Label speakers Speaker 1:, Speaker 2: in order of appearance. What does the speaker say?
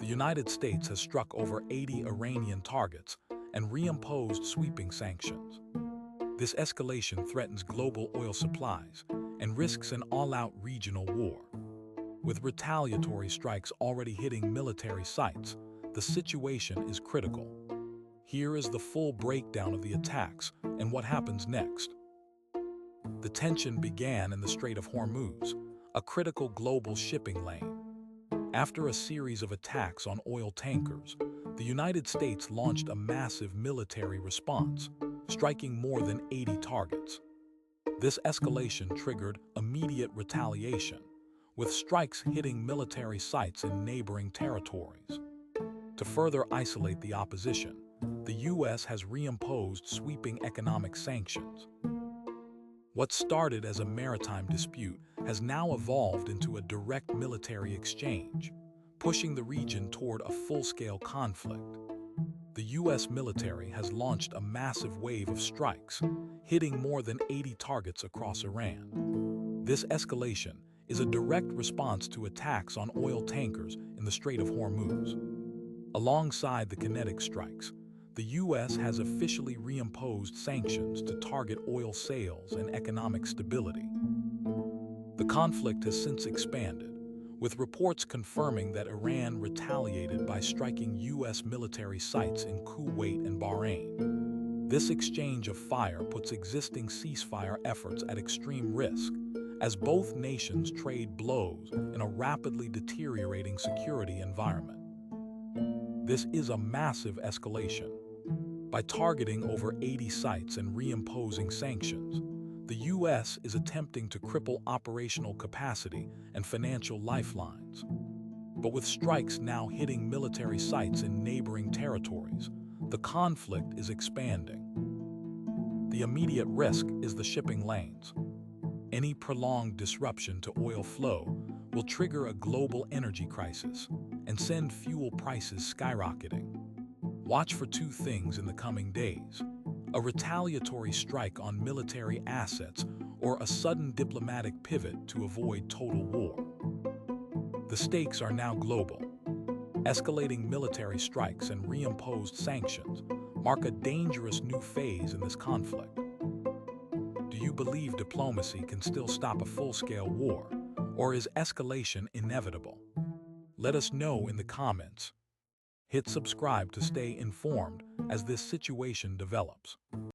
Speaker 1: The United States has struck over 80 Iranian targets and reimposed sweeping sanctions. This escalation threatens global oil supplies and risks an all-out regional war. With retaliatory strikes already hitting military sites, the situation is critical. Here is the full breakdown of the attacks and what happens next. The tension began in the Strait of Hormuz, a critical global shipping lane. After a series of attacks on oil tankers, the United States launched a massive military response, striking more than 80 targets. This escalation triggered immediate retaliation, with strikes hitting military sites in neighboring territories. To further isolate the opposition, the U.S. has reimposed sweeping economic sanctions. What started as a maritime dispute has now evolved into a direct military exchange, pushing the region toward a full-scale conflict. The U.S. military has launched a massive wave of strikes, hitting more than 80 targets across Iran. This escalation is a direct response to attacks on oil tankers in the Strait of Hormuz. Alongside the kinetic strikes, the U.S. has officially reimposed sanctions to target oil sales and economic stability. The conflict has since expanded, with reports confirming that Iran retaliated by striking U.S. military sites in Kuwait and Bahrain. This exchange of fire puts existing ceasefire efforts at extreme risk, as both nations trade blows in a rapidly deteriorating security environment. This is a massive escalation. By targeting over 80 sites and reimposing sanctions, the U.S. is attempting to cripple operational capacity and financial lifelines. But with strikes now hitting military sites in neighboring territories, the conflict is expanding. The immediate risk is the shipping lanes. Any prolonged disruption to oil flow will trigger a global energy crisis and send fuel prices skyrocketing. Watch for two things in the coming days: a retaliatory strike on military assets or a sudden diplomatic pivot to avoid total war. The stakes are now global. Escalating military strikes and reimposed sanctions mark a dangerous new phase in this conflict. Do you believe diplomacy can still stop a full-scale war, or is escalation inevitable? Let us know in the comments. Hit subscribe to stay informed as this situation develops.